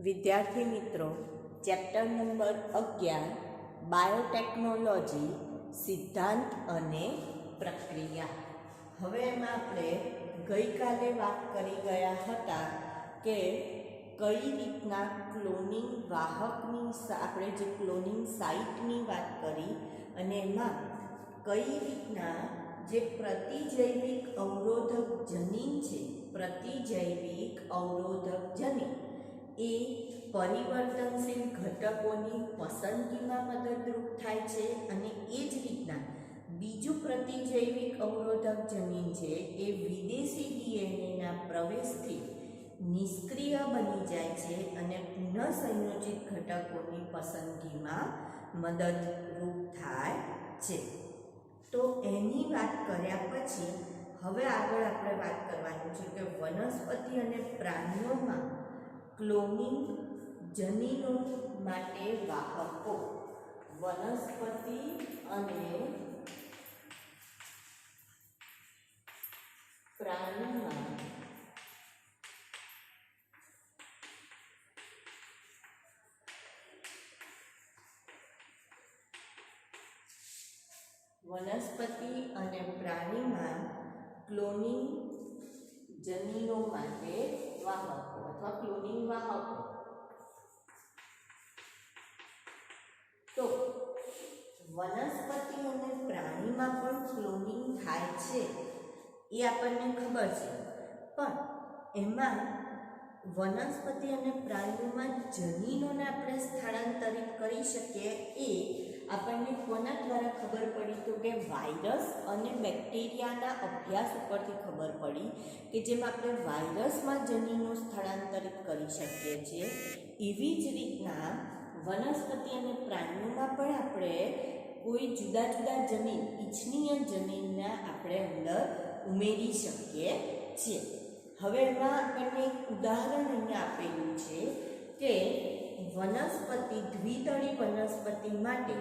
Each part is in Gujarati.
વિદ્યાર્થી મિત્રો, ચેપ્ટર નંબર 11 બાયોટેકનોલોજી સિદ્ધાંત અને પ્રક્રિયા. હવે એમાં આપણે ગઈકાલે વાત કરી ગયા હતા કે કઈ રીતના ક્લોનિંગ વાહકની આપણે જે ક્લોનિંગ સાઇટની વાત કરી અને એમાં કઈ રીતના જે પ્રતિજૈવિક અવરોધક જનીન છે, પ્રતિજૈવિક અવરોધક જનીન એ પરિવર્તનશીલ ઘટકોની પસંદગીમાં મદદરૂપ થાય છે અને એ જ રીતના બીજું પ્રતિજૈવિક અવરોધક જનીન છે એ વિદેશી ડીએનએના પ્રવેશથી નિષ્ક્રિય બની જાય છે અને પુનઃસંયોજિત ઘટકોની પસંદગીમાં મદદરૂપ થાય છે. તો એની વાત કર્યા પછી હવે આગળ આપણે વાત કરવાની છે કે વનસ્પતિ અને પ્રાણીઓમાં ક્લોનિંગ જનીનો માટે વાહકો. વનસ્પતિ અને પ્રાણીમાં ક્લોનિંગ જનીનો માટે વાહકો અથવા ક્લોનિંગ વાહકો. તો વનસ્પતિ અને પ્રાણીમાં પણ ક્લોનિંગ થાય છે એ આપણને ખબર છે, પણ એમાં વનસ્પતિ અને પ્રાણીઓમાં જનીનોને આપણે સ્થળાંતરિત કરી શકીએ એ આપણને કોના દ્વારા ખબર પડી? તો કે વાયરસ અને બેક્ટેરિયાના અભ્યાસ ઉપરથી ખબર પડી કે જેમ આપણે વાયરસમાં જનીનો સ્થળાંતરિત કરી શકીએ છીએ એવી જ રીતના વનસ્પતિ અને પ્રાણીઓમાં પણ આપણે કોઈ જુદા જુદા જનીન, ઇચ્છનીય જનીનને આપણે અંદર ઉમેરી શકીએ છીએ. હવે એમાં આપણને એક ઉદાહરણ અહીંયા આપેલું છે કે વનસ્પતિ, દ્વિદળી વનસ્પતિ માટે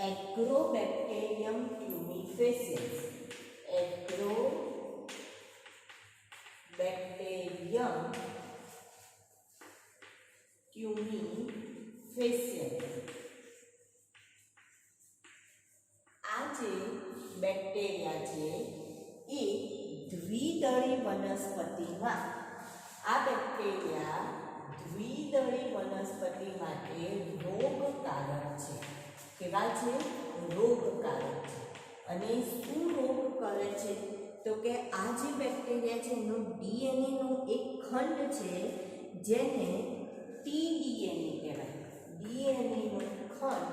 એગ્રોબેક્ટેરિયમ ટ્યુમિફેસિયન્સ, એગ્રોબેક્ટેરિયમ ટ્યુમિફેસિયન્સ, આ જે બેક્ટેરિયા છે એ દ્વિદળી વનસ્પતિમાં, આ બેક્ટેરિયા દ્વિદળી વનસ્પતિ માટે રોગકારક છે. કેવા છે? રોગકારક છે. અને શું રોગ કરે છે? તો કે આ જે બેક્ટેરિયા છે એનો ડીએનએનો એક ખંડ છે જેને ટીડીએનએ કહેવાય. ડીએનએનો ખંડ,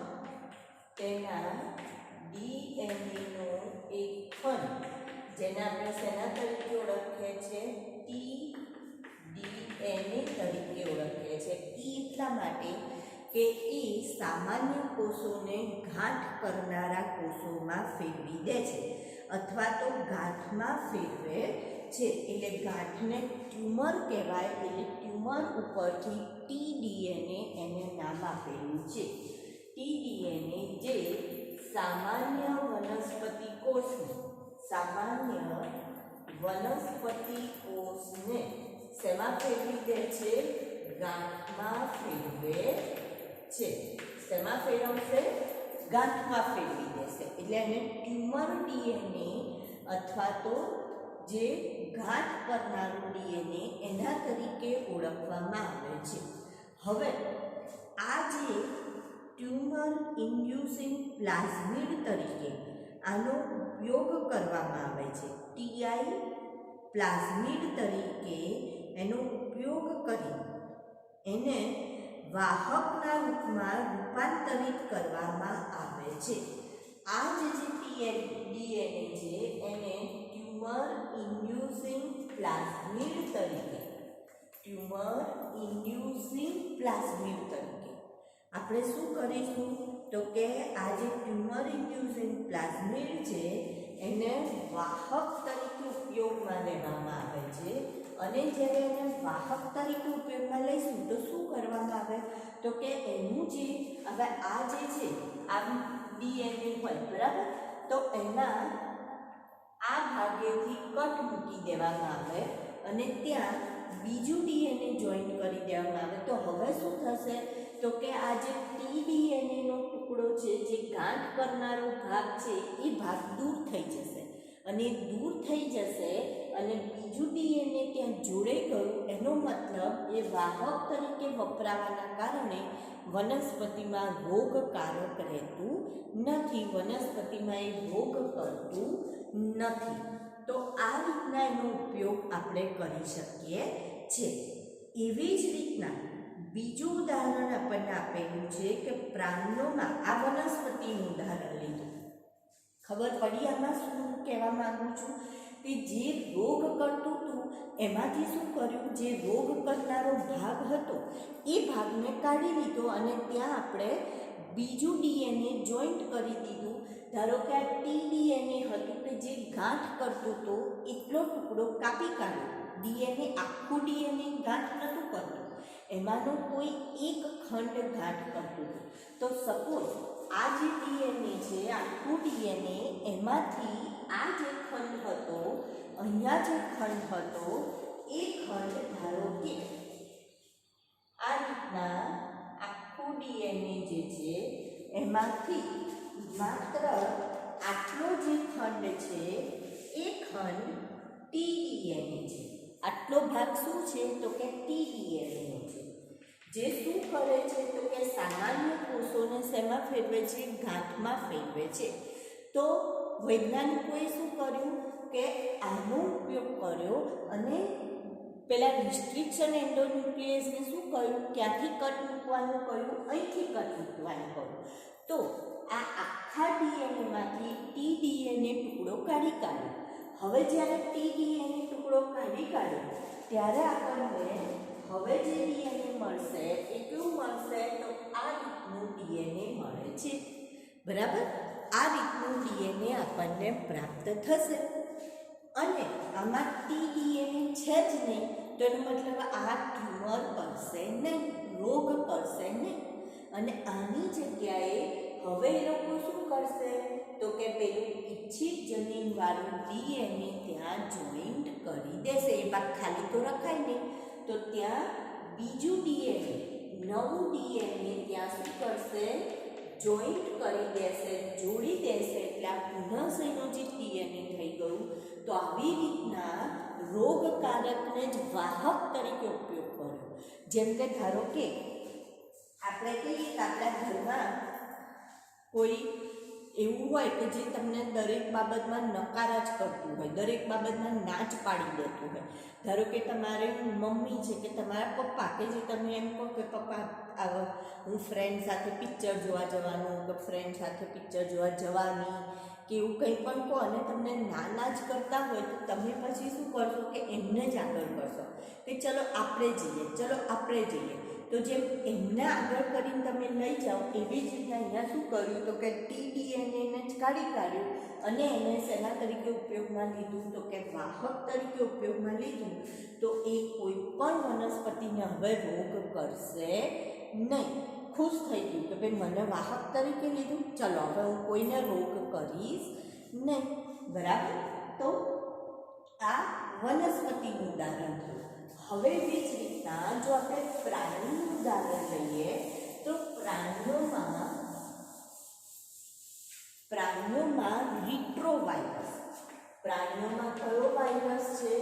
તેના ડીએનએનો એક ખંડ જેને આપણે શેના તરીકે ઓળખીએ છીએ? ટીડીએનએ તરીકે ઓળખીએ છીએ. ટી એટલા માટે કે એ સામાન્ય કોષોને ગાંઠ કરનારા કોષોમાં ફેરવી દે છે અથવા તો ગાંઠમાં ફેરવે છે. એટલે ગાંઠને ટ્યુમર કહેવાય. એટલે ટ્યુમર ઉપરથી ટીડીએનએ એને નામ આપેલું છે. ટીડીએનએ જે સામાન્ય વનસ્પતિ કોષને શેમાં ફેરવી દે છે? ગાંઠમાં ફેરવે છે. શેમાં ફેરવશે? ગાંઠમાં ફેરવી દેશે. એટલે એને ટ્યુમર ડીએનએ અથવા તો જે ગાંઠ કરનારું ડીએનએ એના તરીકે ઓળખવામાં આવે છે. હવે આ જે ટ્યુમર ઇન્ડ્યુસિંગ પ્લાઝમિડ તરીકે આનો ઉપયોગ કરવામાં આવે છે. ટીઆઈ પ્લાઝમિડ તરીકે એનો ઉપયોગ કરી એને વાહકના રૂપમાં રૂપાંતરિત કરવામાં આવે છે. આ જે ડીએનએ છે એને ટ્યુમર ઇન્ડ્યુસિંગ પ્લાઝમિડ તરીકે આપણે શું કરીશું? તો કે આ જે ટ્યુમર ઇન્ડ્યુસિંગ પ્લાઝમિડ છે એને વાહક તરીકે ઉપયોગમાં લેવામાં આવે છે. અને જ્યારે એને વાહક તરીકે ઉપયોગમાં લઈશું તો શું કરવામાં આવે? તો કે એનું જે હવે આ જે છે આ ડીએનએ હોય, બરાબર, તો એના આ ભાગેથી કટ મૂકી દેવામાં આવે અને ત્યાં બીજું ડીએનએ જોઈન્ટ કરી દેવામાં આવે તો હવે આ જે ટીડીએનએનો ટુકડો છે, જે ગાંઠ કરનારો ભાગ છે, એ ભાગ દૂર થઈ જશે અને દૂર થઈ જશે અને બીજું ડીએનએ ત્યાં જોડાઈ ગયું. એનો મતલબ એ વાહક તરીકે વપરાવાના કારણે વનસ્પતિમાં રોગકારક રહેતું નથી, વનસ્પતિમાં એ રોગ કરતું નથી. તો આ રીતના એનો ઉપયોગ આપણે કરી શકીએ છીએ. એવી જ રીતના બીજું ઉદાહરણ આપણને આપેલું છે કે પ્રાણીઓમાં, આ વનસ્પતિનું ઉદાહરણ લીધું, ખબર પડી આમાં શું કહેવા માંગુ છું કે જે રોગ કરતું હતું એમાંથી શું કર્યું, જે રોગ કરનારો ભાગ હતો એ ભાગને કાઢી લીધો અને ત્યાં આપણે બીજું ડીએનએ જોઈન્ટ કરી દીધું. ધારો કે આ ટીડીએનએ હતું કે જે ગાંઠ કરતું હતો એટલો ટુકડો કાપી કાઢ્યો. ડીએનએ આખું ડીએનએ ગાંઠ નહોતું કરતું, એમાંનો કોઈ એક ખંડ ગાંઠ કરતું હતું. તો સપોઝ આ જે ડીએનએ છે, આખું ડીએનએ, એમાંથી આ જે ખંડ હતો, અહીંયા જે ખંડ હતો એ ખંડ ધારો કે આ રીતના આખું ડીએનએ જે છે એમાંથી માત્ર આટલો જે ખંડ છે એ ખંડ ટીડીએનએ છે. આટલો ભાગ શું છે તો કે ટીડીએનએ છે, જે શું કરે છે તો કે સામાન્ય કોષોને શેમાં ફેરવે છે, ગાંઠમાં ફેરવે છે. તો વૈજ્ઞાનિકોએ શું કર્યું કે આનો ઉપયોગ કર્યો અને પેલા રિસ્ટ્રિક્શન એન્ડોન્યુક્લિયસને શું કહ્યું, ક્યાંથી કટ મૂકવાનું કહ્યું, અહીંથી કટ મૂકવાનું કહ્યું. તો આ આખા ડીએનએમાંથી ટીડીએનએ ટુકડો કાઢી કાઢ્યો. હવે જ્યારે ટીડીએનએ ટુકડો કાઢી કાઢ્યો ત્યારે આપણને હવે જે ડીએનએ મળશે એ કેવું મળશે તો આ રીતનું ડીએનએ મળે છે. બરાબર, આ રીતનું ડીએનએ આપણને પ્રાપ્ત થશે અને આમાં ટીડીએનએ છે જ નહીં, તો એનો મતલબ આ ટ્યુમર કરશે નહીં, રોગ કરશે નહીં. અને આની જગ્યાએ હવે એ લોકો શું કરશે તો કે પેલું ઈચ્છિત જનીનવાળું ડીએનએ ત્યાં જોઈન્ટ કરી દેશે. એ ભાગ ખાલી તો રખાય નહીં, તો ત્યાં બીજું ડીએનએ, નવું ડીએનએ ત્યાં શું કરશે, જોઈન્ટ કરી દેશે, જોડી દેશે. એટલે આ પુનઃસંયોજિત ડીએનએ થઈ ગયું. તો આવી રીતના રોગકારકને જ વાહક તરીકે ઉપયોગ કર્યો. જેમ કે ધારો કે આપણે કહીએ કે આપણા ઘરમાં કોઈ એવું હોય કે જે તમને દરેક બાબતમાં નકાર જ કરતું હોય, દરેક બાબતમાં ના જ પાડી દેતું હોય. ધારો કે તમારે મમ્મી છે કે તમારા પપ્પા, કે જે તમે એમ કહો કે પપ્પા હું ફ્રેન્ડ સાથે પિક્ચર જોવા જવાનું, કે ફ્રેન્ડ સાથે પિક્ચર જોવા જવાની, કે એવું કંઈ પણ કહો અને તમને ના જ કરતા હોય તો તમે પછી શું કરશો કે એમને જ આગળ કરશો કે ચલો આપણે જઈએ, ચલો આપણે જઈએ. તો જેમ એમને આગળ કરીને તમે લઈ જાઓ એવી જ રીતના અહીંયા શું કર્યું તો કે ટીડીએનએને જ કાઢી કાઢ્યું અને એને શેના તરીકે ઉપયોગમાં લીધું તો કે વાહક તરીકે ઉપયોગમાં લીધું. તો એ કોઈ પણ વનસ્પતિને હવે રોગ કરશે નહીં. ખુશ થઈ ગયું કે ભાઈ મને વાહક તરીકે લીધું, ચલો હવે હું કોઈને રોગ કરીશ નહીં. બરાબર, તો આ વનસ્પતિનું ઉદાહરણ થયું. હવે એવી જ રીતના જો આપણે પ્રાણીનું ઉદાહરણ લઈએ તો પ્રાણીઓમાં રિટ્રોવાયરસ, પ્રાણીઓમાં કયો વાયરસ છે,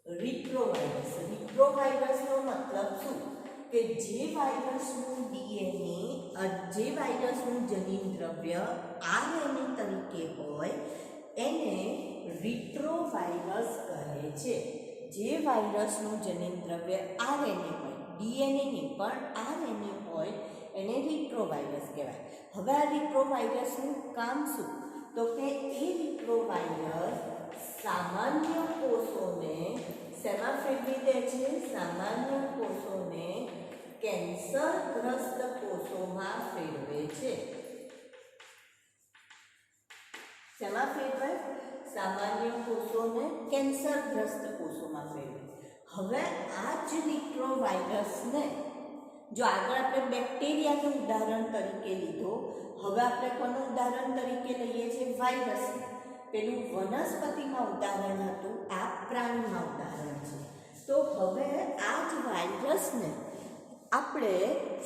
રિટ્રોવાયરસ. રિટ્રોવાયરસનો મતલબ શું કે જે વાયરસનું ડીએનએ, જે વાયરસનું જનીન દ્રવ્ય આરએનએ તરીકે હોય એને રિટ્રોવાયરસ કહે છે. જે વાયરસનું જનીન દ્રવ્ય આરએનએ હોય, ડીએનએ નહીં પણ આરએનએ હોય, એને રિટ્રોવાયરસ કહેવાય. હવે આ રિટ્રોવાયરસનું કામ શું તો કે એ રિટ્રોવાયરસ સામાન્ય કોષોને શેમાં ફેરવી દે છે, સામાન્ય કોષોને કેન્સરગ્રસ્ત કોષોમાં ફેરવે છે. શેમાં ફેરવે, સામાન્ય કોષોને કેન્સરગ્રસ્ત કોષોમાં ફેરવે. હવે આ જ રિટ્રોવાયરસને જો આગળ આપણે બેક્ટેરિયાનું ઉદાહરણ તરીકે લીધો, હવે આપણે કોનું ઉદાહરણ તરીકે લઈએ છીએ, વાયરસને. પેલું વનસ્પતિમાં ઉદાહરણ હતું, આ પ્રાણીમાં ઉદાહરણ છે. તો હવે આ જ વાયરસને આપણે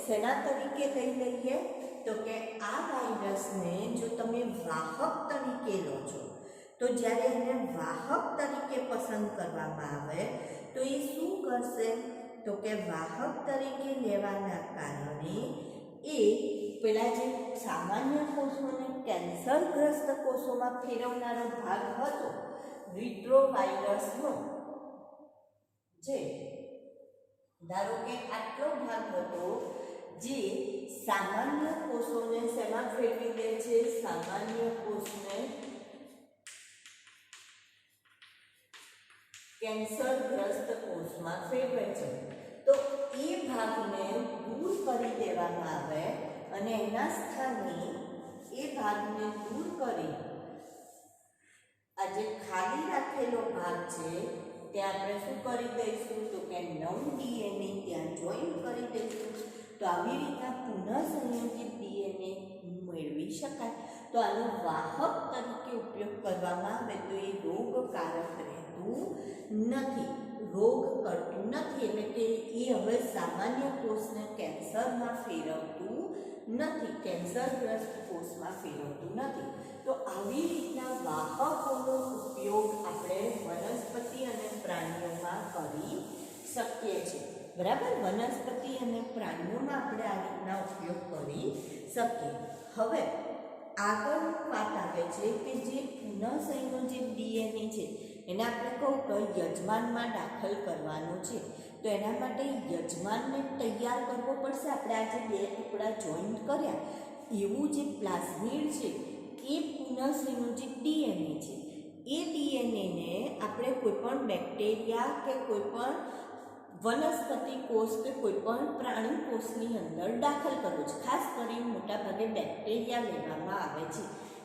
શેના તરીકે લઈ લઈએ તો કે આ વાયરસને જો તમે વાહક તરીકે લો છો તો જ્યારે એને વાહક તરીકે પસંદ કરવામાં આવે તો એ શું કરશે તો કે વાહક તરીકે લેવાના કારણે એ પેલા જે સામાન્ય કોષોને કેન્સરગ્રસ્ત કોષોમાં ફેરવનારો ભાગ હતો રિટ્રોવાયરસનો, જે ધારો કે આટલો ભાગ હતો જે સામાન્ય કોષોને શેમાં ફેરવી દે છે, સામાન્ય કોષને કેન્સરગ્રસ્ત કોષમાં ફેરવે છે, તો એ ભાગને દૂર કરી દેવામાં આવે અને એના સ્થાને એ ભાગને દૂર કરી આ જે ખાલી રાખેલો ભાગ છે ત્યાં આપણે શું કરી દઈશું તો કે નવું ડીએનએ ત્યાં જોઈન કરી દઈશું. તો આવી રીતના પુનઃસંયોજિત ડીએનએ મેળવી શકાય. તો આનો વાહક તરીકે ઉપયોગ કરવામાં આવે તો એ રોગકારક રહેતું નથી, રોગ કરતું નથી, એટલે કે એ હવે સામાન્ય કોષને કેન્સરમાં ફેરવતું નથી, કેન્સરગ્રસ્ત કોષમાં ફેરવતું નથી. તો આવી રીતના વાહકોનો ઉપયોગ આપણે વનસ્પતિ અને પ્રાણીઓમાં કરી શકીએ છીએ. બરાબર, વનસ્પતિ અને પ્રાણીઓમાં આપણે આ રીતના ઉપયોગ કરી શકીએ. હવે આગળની વાત આવે છે કે જે પુનઃસંયોજિત ડીએનએ છે એને આપણે કહું કે યજમાનમાં દાખલ કરવાનું છે. તો એના માટે યજમાનને તૈયાર કરવો પડશે. આપણે આ જે બે ટુકડા જોઈન્ટ કર્યા એવું જે પ્લાઝમિડ છે એ પુનઃસંયોજિત ડીએનએ છે. એ ડીએનએને આપણે કોઈપણ બેક્ટેરિયા કે કોઈપણ વનસ્પતિ કોષ કે કોઈપણ પ્રાણી કોષની અંદર દાખલ કરવું છે. ખાસ કરીને મોટાભાગે બેક્ટેરિયા લેવામાં આવે છે,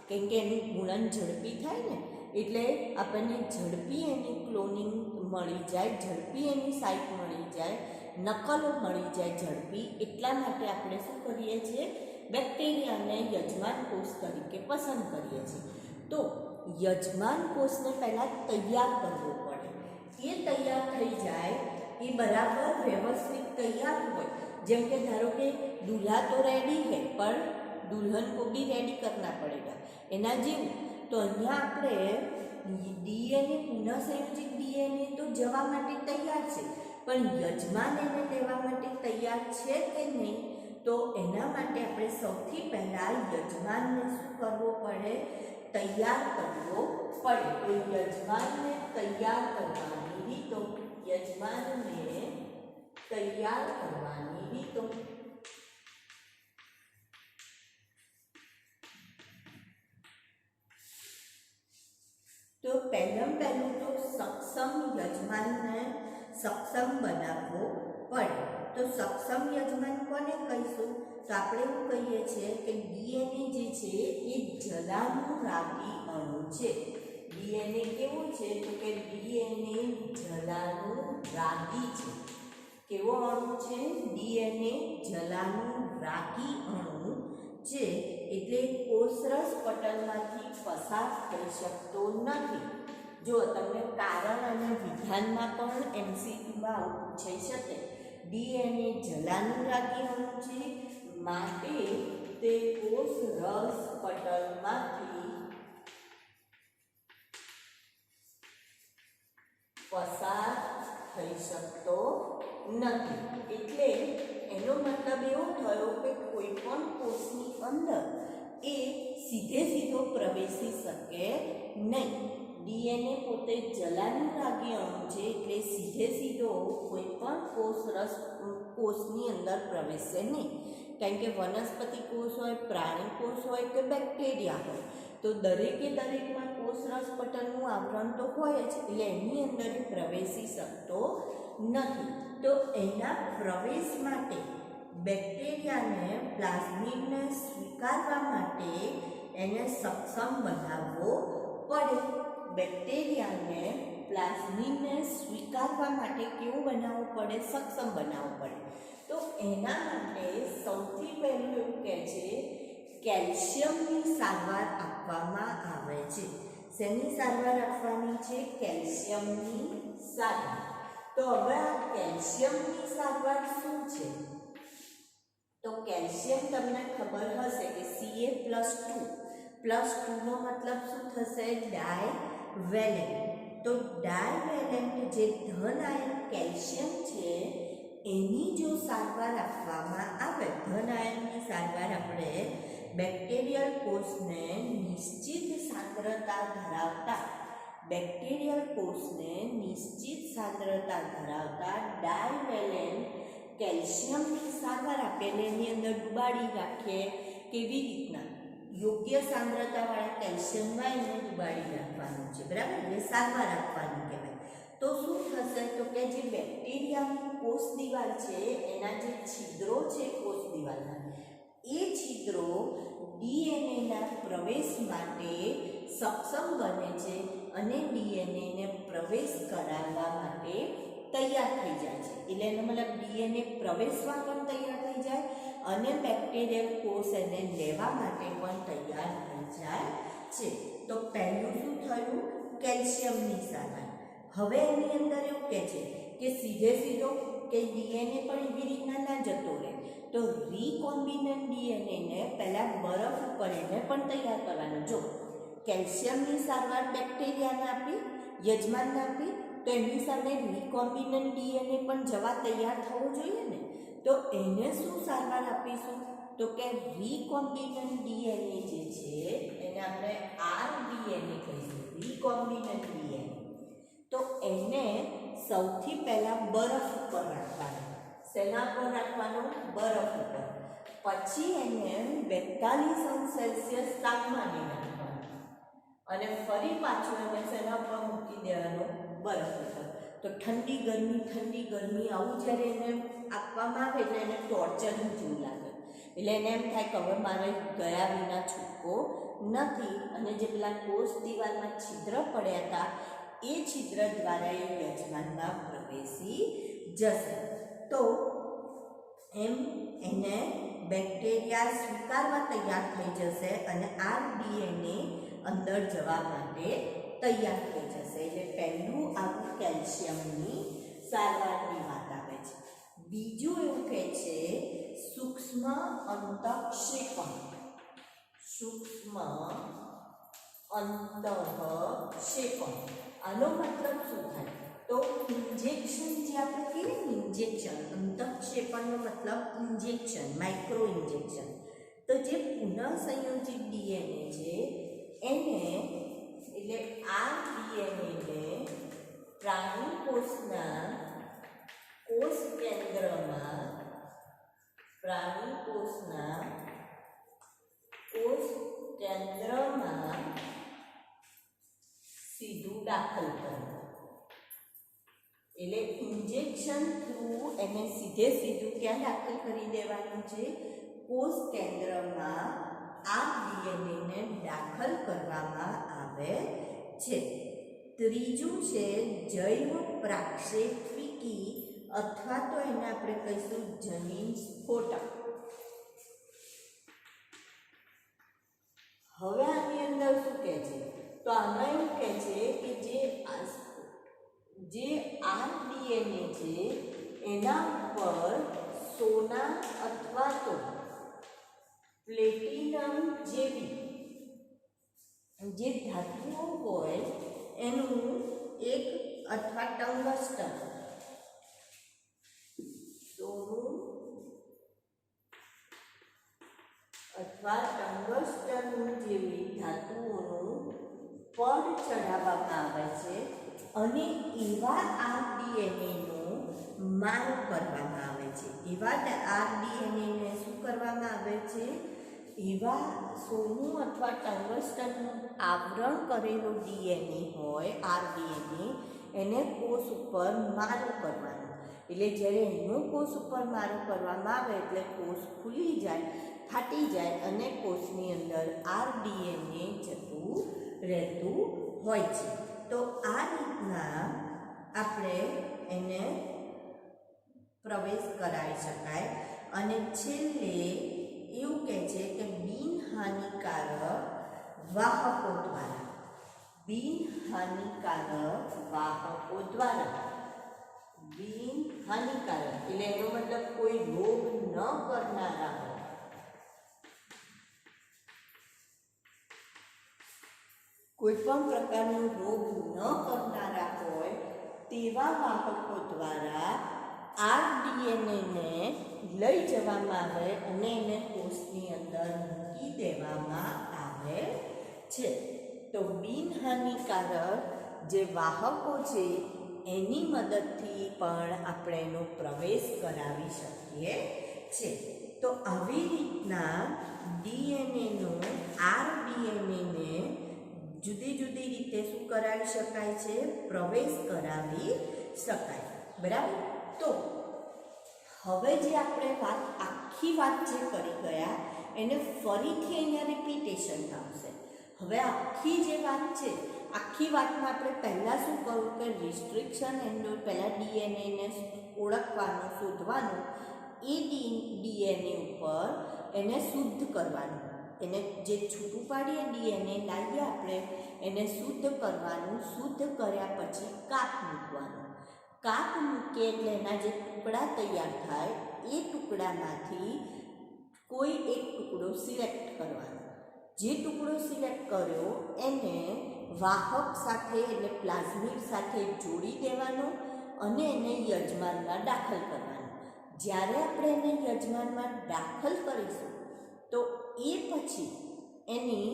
કેમ કે એનું ગુણન ઝડપી થાય ને, એટલે આપણને ઝડપી એની ક્લોનિંગ મળી જાય, ઝડપી એની સાઇટ મળી જાય, નકલો મળી જાય ઝડપી. એટલા માટે આપણે શું કરીએ છીએ, બેક્ટેરિયાને યજમાન કોષ તરીકે પસંદ કરીએ છીએ. તો યજમાન કોષને પહેલાં તૈયાર કરવો પડે. એ તૈયાર થઈ જાય, એ બરાબર વ્યવસ્થિત તૈયાર હોય, જેમ કે ધારો કે दूल्हा तो रेडी है पर दुल्हन को भी रेडी करना पड़ेगा, एना जेवुं. तो अहींया आपणे डीएनए पुनःसंयोजित डीएनए तो जवा माटे तैयार छे, पण यजमान एने लेवा माटे तैयार छे के नहीं, तो एना माटे आपणे सौथी पहेला यजमानने शुं करवो पड़े, तैयार करवो पड़े. तो यजमानने तैयार करवानी रीतो, यजमानने तैयार करवानी रीतो. तो पहलू तो सक्षम यजमान ने सक्षम बनावो पड़े. तो सक्षम यजमान कोने कहीशुं, तो आपणे एवुं कहीए छीए के डीएनए जे छे ए जलानुरागी अणु छे. डीएनए केवुं छे तो के डीएनए जलानुरागी छे. केवो अणु छे, डीएनए जलानुरागी अणु छे, એટલે કોષરસ પટલમાંથી પસાર થઈ શકતો નથી. જો તમને કારણ અને વિધાનમાં પણ એમસીક્યુમાં આવું પૂછાઈ શકે. ડીએનએ જલાનુરાગી અણુ છે, માટે તે કોષરસ પટલમાંથી પસાર થઈ શકતો નથી. એટલે એનો મતલબ એવો થયો કે કોઈ પણ કોષની અંદર એ સીધો પ્રવેશી શકે નહીં. ડીએનએ પોતે જલાનુરાગી અણુ છે, એટલે સીધો કોઈ પણ કોષની અંદર પ્રવેશે નહીં. કારણ કે વનસ્પતિ કોષ હોય, પ્રાણી કોષ હોય કે બેક્ટેરિયા હોય, તો દરેકમાં કોષરસ પટલનું આવરણ તો હોય જ, એટલે એની અંદર પ્રવેશી શકતો નથી. તો એના પ્રવેશ માટે બેક્ટેરિયાને પ્લાઝમિડને સ્વીકારવા માટે એને સક્ષમ બનાવવો પડે. બેક્ટેરિયાને પ્લાઝમિડને સ્વીકારવા માટે કેવું બનાવવું પડે, સક્ષમ બનાવવું પડે. તો એના માટે સૌથી પહેલું એવું કહે છે કેલ્શિયમની સારવાર આપવામાં આવે છે. શેની સારવાર આપવાની છે, કેલ્શિયમની સારવાર. તો હવે આ કેલ્શિયમની સારવાર શું છે, કેલ્શિયમ તમને ખબર હશે કે Ca+2 નો મતલબ શું થશે? ડાયવેલેન્ટ. તો ડાયવેલેન્ટ જે ધન આયન કેલ્શિયમ છે એની જો સારવાર આપવામાં આવે, ધન આયનની સારવાર આપણે બેક્ટેરિયલ કોષને નિશ્ચિત સાંદ્રતા ધરાવતા ડાયવેલેન્ટ કેલ્શિયમની સારવાર આપે એની અંદર ડુબાડી રાખીએ. કેવી રીતના? યોગ્ય સાંદ્રતાવાળા કેલ્શિયમમાં એને ડુબાડી રાખવાનું છે, બરાબર? એટલે સારવાર આપવાની કહેવાય. તો શું થશે? તો કે જે બેક્ટેરિયાની કોષ દિવાલ છે એના જે છિદ્રો છે કોષ દિવાલના, એ છિદ્રો ડીએનએના પ્રવેશ માટે સક્ષમ બને છે અને ડીએનએને પ્રવેશ કરાવવા માટે તૈયાર થઈ જાય છે. એટલે એનો મતલબ ડીએનએ પ્રવેશવા પણ તૈયાર થઈ જાય અને બેક્ટેરિયલ કોષ એને લેવા માટે પણ તૈયાર થઈ જાય છે. તો પહેલું શું થયું? કેલ્શિયમની સારવાર. હવે એની અંદર એવું કહે છે કે સીધો કે ડીએનએ પણ એવી રીતના ના જતો રહે, તો રીકોમ્બિનન્ટ ડીએનએને પહેલાં બરફ ઉપર એને પણ તૈયાર કરવાનો. જો કેલ્શિયમની સારવાર બેક્ટેરિયાને આપી, યજમાનને આપી, તો એની સામે રીકોમ્બિનન્ટ ડીએનએ પણ જવા તૈયાર થવો જોઈએ ને. તો એને શું સારવાર આપીશું? તો કે રીકોમ્બિનન્ટ ડીએનએ જે છે એને આપણે આરડીએનએ કહીશું, રીકોમ્બિનન્ટ ડીએનએ. તો એને સૌથી પહેલાં બરફ ઉપર રાખવાનો. શેના પર રાખવાનો? બરફ ઉપર. પછી એને 42°C તાપમાને રાખવાનું અને ફરી પાછું એને શેના પર મૂકી દેવાનું? બરફ ઉપર. તો ઠંડી ગરમી આવું જ્યારે એને આપવામાં આવે એટલે એને ટોર્ચરનું જેવું લાગે. એટલે એને એમ થાય કે હવે મારે ગયા વિના છૂટકો નથી. અને જે પેલા કોષ દિવાલમાં છિદ્ર પડ્યા હતા એ છિદ્ર દ્વારા એ યજમાનમાં પ્રવેશી જશે. તો એમ એને બેક્ટેરિયા સ્વીકારવા તૈયાર થઈ જશે અને આરડીએનએ અંદર જવા માટે તૈયાર થઈ જશે. એટલે પહેલું આવું કેલ્શિયમની સારવારની વાત આવે છે. બીજું એવું કહે છે સૂક્ષ્મ અંતઃક્ષેપણ. આનો મતલબ શું થાય? તો ઇન્જેક્શન જે આપણે કહીએ ને, ઇન્જેક્શન. અંતઃક્ષેપણનો મતલબ ઇન્જેક્શન, માઇક્રો ઇન્જેક્શન. તો જે પુનઃસંયોજિત ડીએનએ છે એને, એટલે આ ડીએનએને પ્રાણી કોષના કોષ કેન્દ્રમાં સીધું દાખલ કરવું. એટલે ઇન્જેક્શન થ્રુ એને સીધું ક્યાં દાખલ કરી દેવાનું છે? કોષ કેન્દ્રમાં આ ડીએનએને દાખલ કરવામાં આવે છે. ત્રીજું છે જૈવ પ્રાક્ષેપિકી અથવા તો એને આપણે કહીશું જનીન સ્ફોટક. હવે આની અંદર શું કહે છે? તો આમાં એવું કહે છે કે જે આરડીએનએ છે એના પર સોના અથવા તો પ્લેટિનમ જેવી જે ધાતુઓ હોય એનું એક અથવા ટંગસ્ટન, સોનું અથવા ટંગસ્ટન જેવી ધાતુઓનું પડ ચડાવવામાં આવે છે અને એવા આરડીએનએનું માર કરવામાં આવે છે. એવા આરડીએનએને શું કરવામાં આવે છે? એવા સોનું અથવા ટંગસ્ટનનું આવરણ કરેલો ડીએનએ હોય, આરડીએનએ, એને કોષ ઉપર મારો કરવાનો. એટલે જ્યારે એનો કોષ ઉપર મારો કરવામાં આવે એટલે કોષ ખુલી જાય, ફાટી જાય અને કોષની અંદર આરડીએનએ જતું રહેતું હોય છે. તો આ રીતના આપણે એને પ્રવેશ કરાવી શકાય. અને છેલ્લે એવું કહે છે કે બિનહાનિકારક વાહકો દ્વારા બિનહાનિકારક એટલે એનો મતલબ કોઈ રોગ ન કરનારા હોય, કોઈ પણ પ્રકારનો રોગ ન કરનારા હોય તેવા વાહકો દ્વારા RDNAને લઈ જવામાં આવે અને એને કોષની અંદર મૂકી દેવામાં આવે છે. તો બિનહાનિકારક જે વાહકો છે એની મદદથી પણ આપણે એનો પ્રવેશ કરાવી શકીએ છીએ. તો આવી રીતના ડીએનએનો RDNAને જુદી જુદી રીતે શું કરાવી શકાય છે? પ્રવેશ કરાવી શકાય. બરાબર. તો હવે જે આપણે આખી વાત જે કરી ગયા એને ફરીથી અહીંયા રિપીટેશન આવશે. હવે આખી જે વાત છે, આખી વાતમાં આપણે પહેલાં શું કહ્યું કે રિસ્ટ્રિક્શન એન્ડ પહેલાં ડીએનએને ઓળખવાનું, શોધવાનું, એ ડીએનએ ઉપર એને શુદ્ધ કરવાનું, એને જે છૂટું પાડીએ ડીએનએ લાવીએ આપણે એને શુદ્ધ કરવાનું. શુદ્ધ કર્યા પછી કાપ મૂકવાનું. કાપ મૂકીએ એટલે એના જે ટુકડા તૈયાર થાય એ ટુકડામાંથી કોઈ એક ટુકડો સિલેક્ટ કરવાનો. જે ટુકડો સિલેક્ટ કર્યો એને વાહક સાથે એટલે પ્લાઝમિડ સાથે જોડી દેવાનો અને એને યજમાનમાં દાખલ કરવાનો. જ્યારે આપણે એને યજમાનમાં દાખલ કરીશું તો એ પછી એની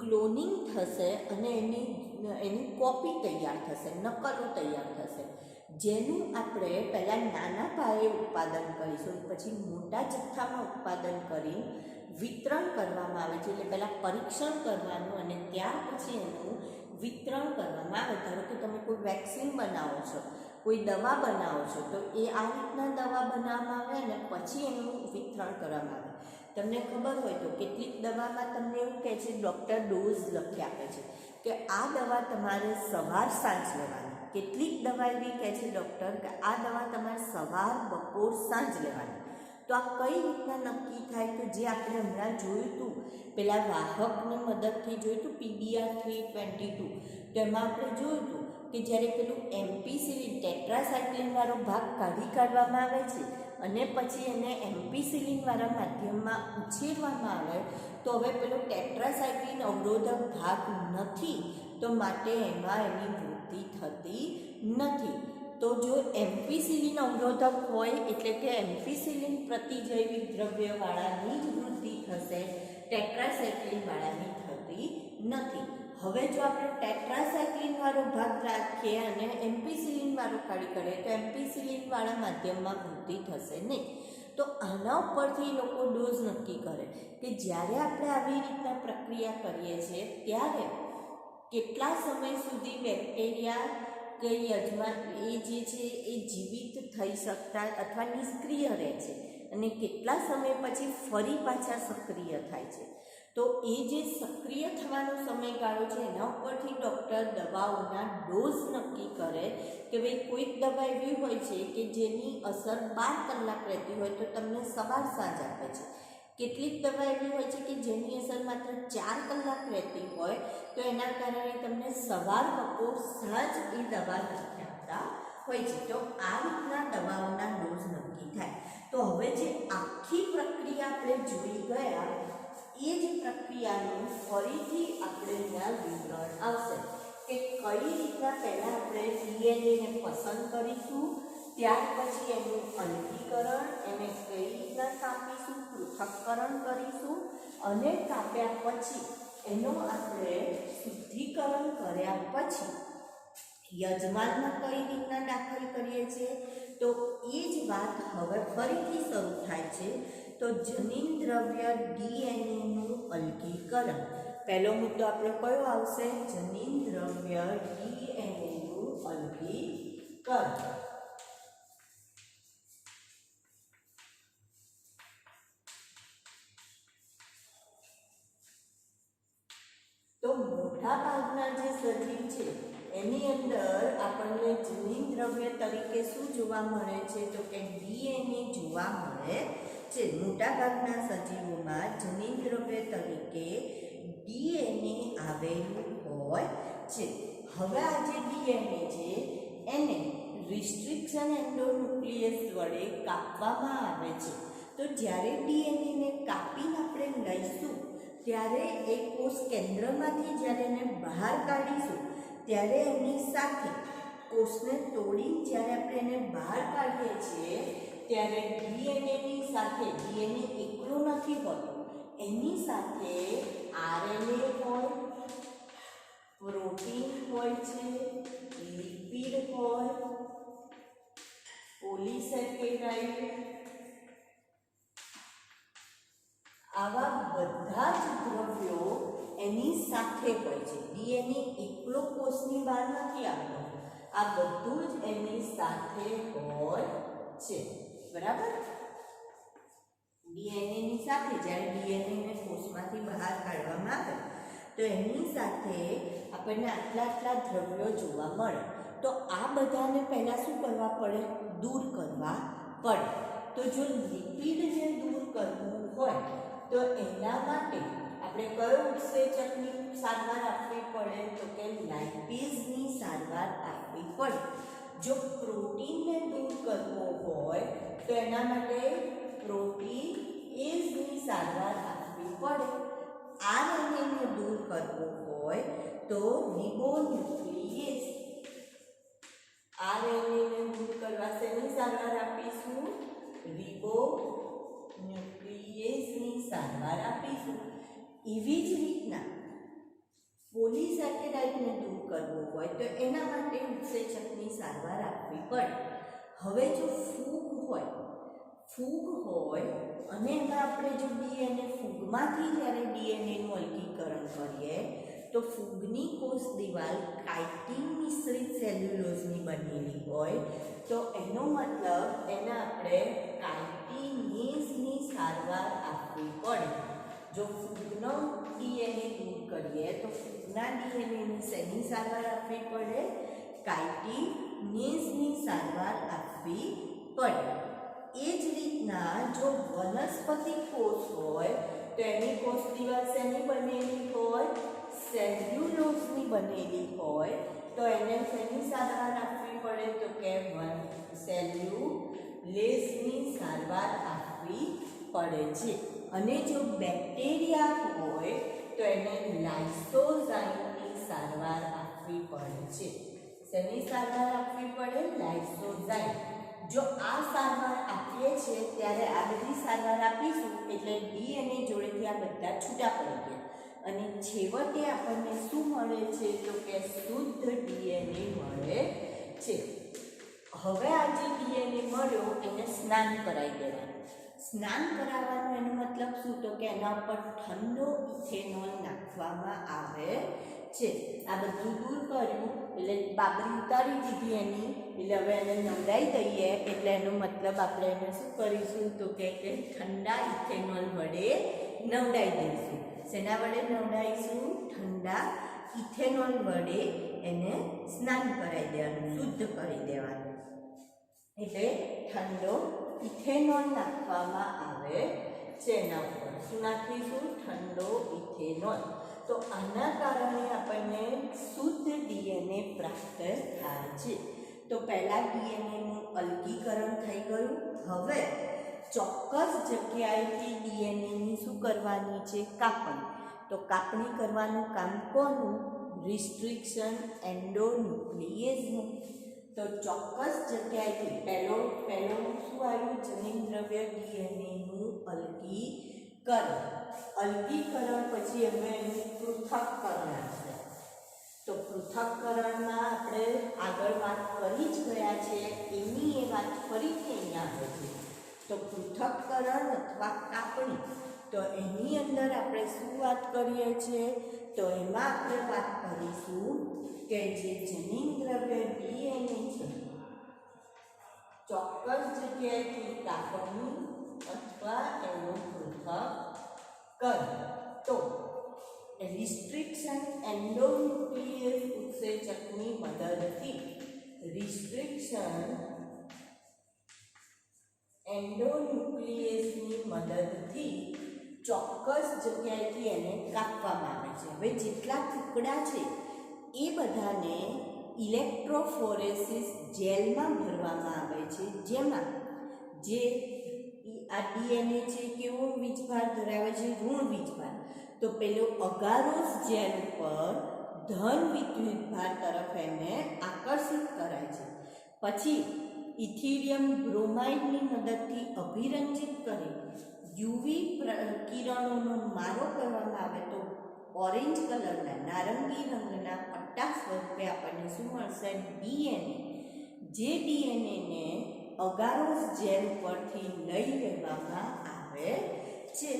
ક્લોનિંગ થશે અને એની કોપી તૈયાર થશે, નકલો તૈયાર થશે, જેનું આપણે પહેલાં નાના પાયે ઉત્પાદન કરીશું, પછી મોટા જથ્થામાં ઉત્પાદન કરી વિતરણ કરવામાં આવે છે. એટલે પહેલાં પરીક્ષણ કરવાનું અને ત્યાર પછી એનું વિતરણ કરવામાં આવે. ધારો કે તમે કોઈ વેક્સિન બનાવો છો, કોઈ દવા બનાવો છો, તો એ આ રીતના દવા બનાવવામાં આવે અને પછી એનું વિતરણ કરવામાં આવે. તમને ખબર હોય તો કેટલીક દવામાં તમને એવું કહે છે, ડૉક્ટર ડોઝ લખી આપે છે કે આ દવા તમારે સવાર સાંજ લેવાની. કેટલીક દવા એવી કહે છે ડૉક્ટર કે આ દવા તમારે સવાર, બપોર, સાંજ લેવાની. તો આ કઈ રીતના નક્કી થાય? તો જે આપણે હમણાં જોયું હતું, પેલા વાહકની મદદથી જોયું હતું PBr322, તો એમાં આપણે જોયું હતું કે જ્યારે પેલું એમ્પિસિલિન ટેટ્રાસાઇક્લિનવાળો ભાગ કાઢવામાં આવે છે અને પછી એને એમ્પિસિલિનવાળા માધ્યમમાં ઉછેરવામાં આવે તો હવે પેલો ટેટ્રાસાઇક્લિન અવરોધક ભાગ નથી, તો માટે એમાં એની વૃદ્ધિ થતી નથી. તો જો એમ્પિસિલિન અવરોધક હોય એટલે કે એમ્પિસિલિન પ્રતિજૈવિક દ્રવ્યવાળાની જ વૃદ્ધિ થશે, ટેટ્રાસાઇક્લિનવાળાની થતી નથી. હવે જો આપણે ટેટ્રાસાઇક્લિનવાળો ભાગ રાખીએ અને એમ્પિસિલિનવાળો કાઢી કરીએ તો એમ્પિસિલિનવાળા માધ્યમમાં વૃદ્ધિ થશે નહીં. તો આના ઉપરથી લોકો ડોઝ નક્કી કરે કે જ્યારે આપણે આવી રીતના પ્રક્રિયા કરીએ છીએ ત્યારે કેટલા સમય સુધી બેક્ટેરિયા કે યજમાન એ જે છે એ જીવિત થઈ શકતા અથવા નિષ્ક્રિય રહે છે અને કેટલા સમય પછી ફરી પાછા સક્રિય થાય છે. તો એ જે સક્રિય થવાનો સમયગાળો છે એના ઉપરથી ડૉક્ટર દવાઓના ડોઝ નક્કી કરે કે ભાઈ કોઈક દવા એવી હોય છે કે જેની અસર 12 કલાક રહેતી હોય તો તમને સવાર સાંજ આપે છે. કેટલીક દવા એવી હોય છે કે જેની અસર માત્ર 4 કલાક રહેતી હોય તો એના કારણે તમને સવાર, બપોર, સાંજ એ દવા નથી આપતા હોય છે. તો આ રીતના દવાઓના ડોઝ નક્કી થાય. તો હવે જે આખી પ્રક્રિયા આપણે જોઈ ગયા એ જ પ્રક્રિયાનું ફરીથી આપણે ત્યાં વિવરણ આવશે કે કઈ રીતના પહેલાં આપણે ડીએનએને પસંદ કરીશું, ત્યાર પછી એનું અલગીકરણ, એને કઈ રીતના કાપીશું, પૃથક્કરણ કરીશું અને કાપ્યા પછી એનો આપણે શુદ્ધિકરણ કર્યા પછી યજમાનમાં કઈ રીતના દાખલ કરીએ છીએ. તો એ જ વાત હવે ફરીથી શરૂ થાય છે. તો જનીન દ્રવ્ય ડીએનએનું અલગીકરણ. પહેલો મુદ્દો આપણો કયો આવશે? જનીન દ્રવ્ય ડીએનએનું અલગીકરણ. તો મોટા ભાગના જે સજીવ છે એની અંદર આપણને જનીન દ્રવ્ય તરીકે શું જોવા મળે છે? તો કે ડીએનએ જોવા મળે છે. મોટાભાગના સજીવોમાં જનીન દ્રવ્ય તરીકે ડીએનએ આવેલું હોય છે. હવે આ જે ડીએનએ છે એને રિસ્ટ્રિક્શન એન્ડોન્યુક્લિયસ વડે કાપવામાં આવે છે. તો જ્યારે ડીએનએને કાપીને આપણે લઈશું ત્યારે એ કોષ કેન્દ્રમાંથી જ્યારે એને બહાર કાઢીશું ત્યારે એની સાથે કોષને તોડી જ્યારે આપણે એને બહાર કાઢીએ છીએ ત્યારે ડીએનએની સાથે ડીએનએ એકલો નથી હોતો, એની સાથે આરએનએ હોય, પ્રોટીન હોય છે, લિપિડ હોય, પોલિસેકેરાઇડ, આવા બધા જ દ્રવ્યો એની સાથે હોય છે. ડીએનએ એકલો કોષની બહાર નથી આવતો, આ બધું જ એની સાથે હોય છે. બરાબર? ડીએનએ ની સાથે જ્યારે ડીએનએ ને કોષમાંથી બહાર કાઢવામાં આવે તો એની સાથે આપણને આટલા દ્રવ્યો જોવા મળે. તો આ બધાને પહેલાં શું કરવા પડે? દૂર કરવા પડે. તો જો લિપિડને દૂર કરવું હોય તો એના માટે આપણે કયો ઉત્સેચકની સારવાર આપવી પડે? તો કે લાઇપેઝની સારવાર આપવી પડે. જો પ્રોટીનને દૂર કરવો હોય તો એના માટે પ્રોટીએઝની સારવાર આપવી પડે. આરએનએને દૂર કરવો હોય તો રિબોન્યુક્લિએઝ, આરએનએને દૂર કરવા શેની સારવાર આપીશું? રિબોન્યુક્લિએઝની સારવાર આપીશું. એવી જ રીતના પોલિસેકેરાઇડને દૂર કરવું હોય તો એના માટે ઉત્સેચકની સારવાર આપવી પડે. હવે જો ફૂગ હોય અને એમાં આપણે જો ડીએનએ ફૂગમાંથી જ્યારે ડીએનએનું અલગીકરણ કરીએ તો ફૂગની કોષ દિવાલ કાઇટિન મિશ્રિત સેલ્યુલોઝની બનેલી હોય તો એનો મતલબ એને આપણે કાઇટિનેઝની સારવાર આપવી પડે. જો ફૂગનો ડીએનએ દૂર કરીએ તો ફૂગના ડીએનએની શેની સારવાર આપવી પડે? કાઇટિનેઝની સારવાર આપવી પડે. એ જ રીતના જો વનસ્પતિ કોષ હોય તો એની કોષ દિવાલ શેની બનેલી હોય? સેલ્યુલોઝની બનેલી હોય તો એને શેની સારવાર આપવી પડે? તો કે સેલ્યુલેઝની સારવાર આપવી પડે છે. અને જો બેક્ટેરિયા હોય તો એને લાઇસોઝાઇમની સારવાર આપવી પડે છે. શેની સારવાર આપવી પડે? લાઇસોઝાઇમ. જો આ સારવાર આપીએ છીએ ત્યારે આ બધી સારવાર આપીશું એટલે ડીએનએ જોડેથી આ બધા છૂટા પડી ગયા અને છેવટે આપણને શું મળે છે? તો કે શુદ્ધ ડીએનએ મળે છે. હવે આ જે ડીએનએ મળ્યો એને સ્નાન કરાવી દેવાનું. સ્નાન કરાવવાનો એનો મતલબ શું? તો કે એના ઉપર ઠંડો ઇથેનોલ નાખવામાં આવે છે. આ બધું દૂર કર્યું એટલે બાબરી ઉતારી દીધી એની, એટલે હવે એને નવડાવી દઈએ એટલે એનો મતલબ આપણે એને શું કરીશું? તો કે ઠંડા ઇથેનોલ વડે નવડાવી દઈશું. શેના વડે નવડાવીશું? ઠંડા ઇથેનોલ વડે એને સ્નાન કરાવી દેવાનું, શુદ્ધ કરી દેવાનું. એટલે ઠંડો ઇથેનોલ નાખવામાં આવે છે એના ઉપર. શું નાખીશું? ઠંડો ઇથેનોલ. તો આના કારણે આપણને શુદ્ધ ડીએનએ પ્રાપ્ત થાય છે. તો પહેલાં ડીએનએનું અલગીકરણ થઈ ગયું. હવે ચોક્કસ જગ્યાએથી ડીએનએની શું કરવાની છે? કાપણી. તો કાપણી કરવાનું કામ કોનું? રિસ્ટ્રિક્શન એન્ડોન્યુક્લિએઝનું. તો ચોક્કસ જગ્યાએથી પહેલો શું આવ્યું? જનીન દ્રવ્ય ડીએનએનું અલગીકરણ. અલગીકરણ પછી હવે એનું પૃથક્કરણ આવશે. તો પૃથક્કરણમાં આપણે આગળ વાત કરી જ ગયા છે એની એ વાત ફરીથી અહીંયા આવે છે. તો પૃથક્કરણ અથવા કાપણી, તો એની અંદર આપણે શું વાત કરીએ છીએ? તો એમાં આપણે વાત કરીશું કે જે જનીન દ્રવ્ય ડીએનએ છે ચોક્કસ જગ્યાએથી કાપણી અથવા એનું પૃથક્કરણ. તો રિસ્ટ્રિક્શન એન્ડોન્યુક્લિએઝ ઉત્સેચકની મદદથી ચોક્કસ જગ્યાએથી એને કાપવામાં આવે છે. હવે જેટલા ટુકડા છે એ બધાને ઇલેક્ટ્રોફોરેસિસ જેલમાં ભરવામાં આવે છે, જેમાં જે આ ડીએનએ છે કેવો વીજભાર ધરાવે છે? ઋણ વીજભાર. તો પેલો અગારોસ જેલ ઉપર ધન વિદ્યુત ભાર તરફ એને આકર્ષિત કરાય છે. પછી ઇથિલિયમ બ્રોમાઇડની મદદથી અભિરંજિત કરી યુવી કિરણોનો મારો કરવામાં આવે તો ઓરેન્જ કલરના નારંગી રંગના પટ્ટા સ્વરૂપે આપણને શું મળશે? ડીએનએ. જે ડીએનએને અગારોસ જેલ પરથી લઈ લેવામાં આવે છે.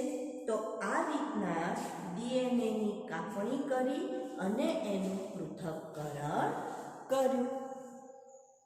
તો આ રીતના ડીએનએની કાપણી કરી અને એનું પૃથ્થકરણ કર્યું.